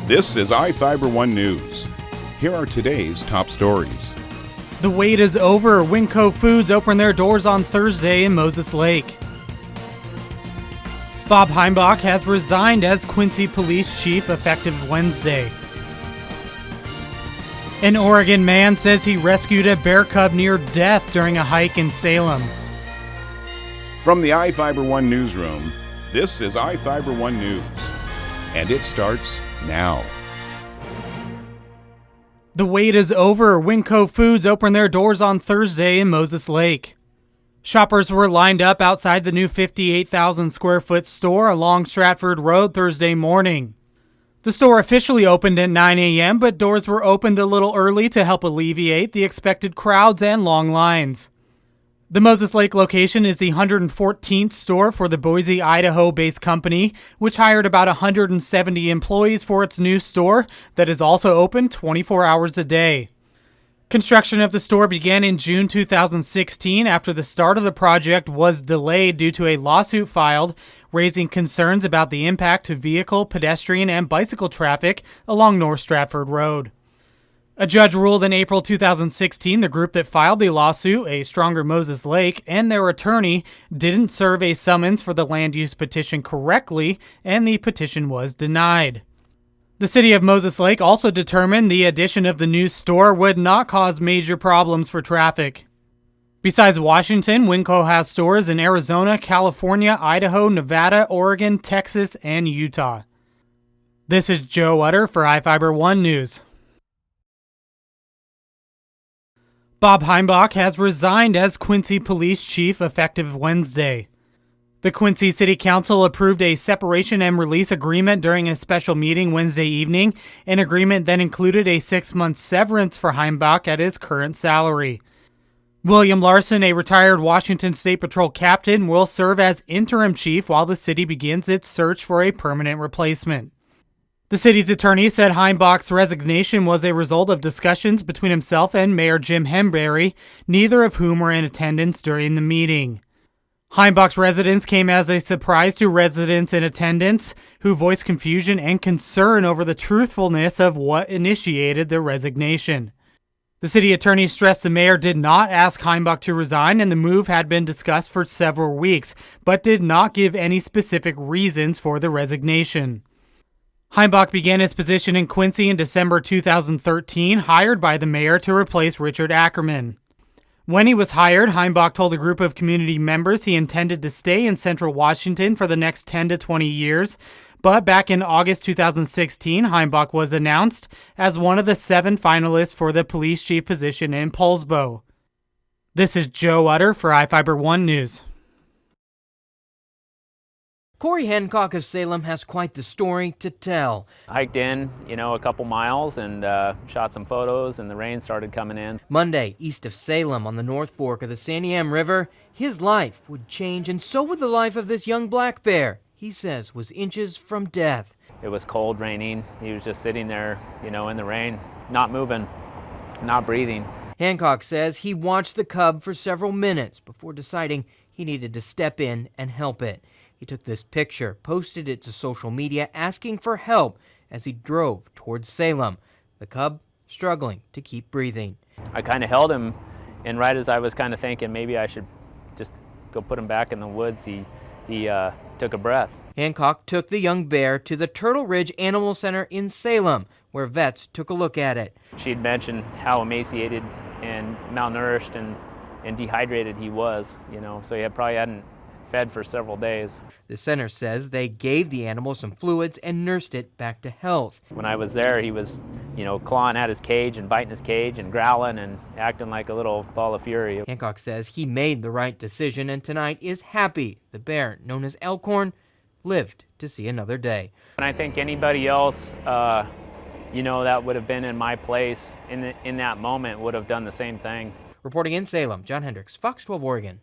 This is iFIBER 1 News. Here are today's top stories. The wait is over. Winco Foods opened their doors on Thursday in Moses Lake. Bob Heimbach has resigned as Quincy Police Chief effective Wednesday. An Oregon man says he rescued a bear cub near death during a hike in Salem. From the iFIBER 1 newsroom, this is iFIBER 1 News. And it starts now. The wait is over. Winco Foods opened their doors on Thursday in Moses Lake. Shoppers were lined up outside the new 58,000 square foot store along Stratford Road Thursday morning. The store officially opened at 9 a.m., but doors were opened a little early to help alleviate the expected crowds and long lines. The Moses Lake location is the 114th store for the Boise, Idaho-based company, which hired about 170 employees for its new store that is also open 24 hours a day. Construction of the store began in June 2016 after the start of the project was delayed due to a lawsuit filed, raising concerns about the impact to vehicle, pedestrian, and bicycle traffic along North Stratford Road. A judge ruled in April 2016 the group that filed the lawsuit, A Stronger Moses Lake, and their attorney didn't serve a summons for the land use petition correctly, and the petition was denied. The city of Moses Lake also determined the addition of the new store would not cause major problems for traffic. Besides Washington, Winco has stores in Arizona, California, Idaho, Nevada, Oregon, Texas, and Utah. This is Joe Utter for iFIBER 1 News. Bob Heimbach has resigned as Quincy Police Chief effective Wednesday. The Quincy City Council approved a separation and release agreement during a special meeting Wednesday evening, an agreement that included a 6-month severance for Heimbach at his current salary. William Larson, a retired Washington State Patrol captain, will serve as interim chief while the city begins its search for a permanent replacement. The city's attorney said Heimbach's resignation was a result of discussions between himself and Mayor Jim Hemberry, neither of whom were in attendance during the meeting. Heimbach's residence came as a surprise to residents in attendance, who voiced confusion and concern over the truthfulness of what initiated the resignation. The city attorney stressed the mayor did not ask Heimbach to resign, and the move had been discussed for several weeks, but did not give any specific reasons for the resignation. Heimbach began his position in Quincy in December 2013, hired by the mayor to replace Richard Ackerman. When he was hired, Heimbach told a group of community members he intended to stay in Central Washington for the next 10 to 20 years, but back in August 2016, Heimbach was announced as one of the 7 finalists for the police chief position in Poulsbo. This is Joe Utter for iFIBER 1 News. Corey Hancock of Salem has quite the story to tell. Hiked in, a couple miles and shot some photos, and the rain started coming in. Monday, east of Salem on the North Fork of the Santiam River, his life would change, and so would the life of this young black bear he says was inches from death. It was cold, raining. He was just sitting there, in the rain, not moving, not breathing. Hancock says he watched the cub for several minutes before deciding he needed to step in and help it. He took this picture, posted it to social media, asking for help as he drove towards Salem, the cub struggling to keep breathing. I kind of held him, and right as I was kind of thinking maybe I should just go put him back in the woods, he took a breath. Hancock took the young bear to the Turtle Ridge Animal Center in Salem, where vets took a look at it. She'd mentioned how emaciated and malnourished and dehydrated he was, so he probably hadn't fed for several days. The center says they gave the animal some fluids and nursed it back to health. When I was there, he was, clawing at his cage and biting his cage and growling and acting like a little ball of fury. Hancock says he made the right decision and tonight is happy the bear, known as Elkhorn, lived to see another day. And I think anybody else, that would have been in my place in that moment would have done the same thing. Reporting in Salem, John Hendricks, Fox 12 Oregon.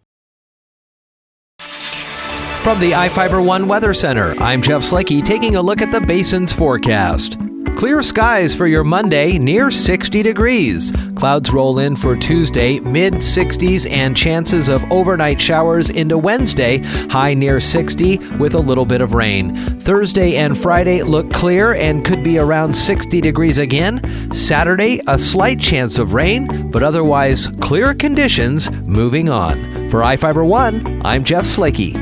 From the iFIBER 1 Weather Center, I'm Jeff Slicky taking a look at the basin's forecast. Clear skies for your Monday, near 60 degrees. Clouds roll in for Tuesday, mid-60s, and chances of overnight showers into Wednesday, high near 60 with a little bit of rain. Thursday and Friday look clear and could be around 60 degrees again. Saturday, a slight chance of rain, but otherwise clear conditions moving on. For iFIBER 1, I'm Jeff Slakey.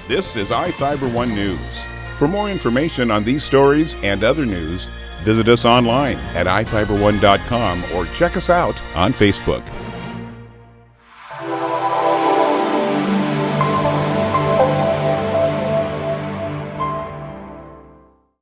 This is iFIBER 1 News. For more information on these stories and other news, visit us online at iFiber1.com or check us out on Facebook.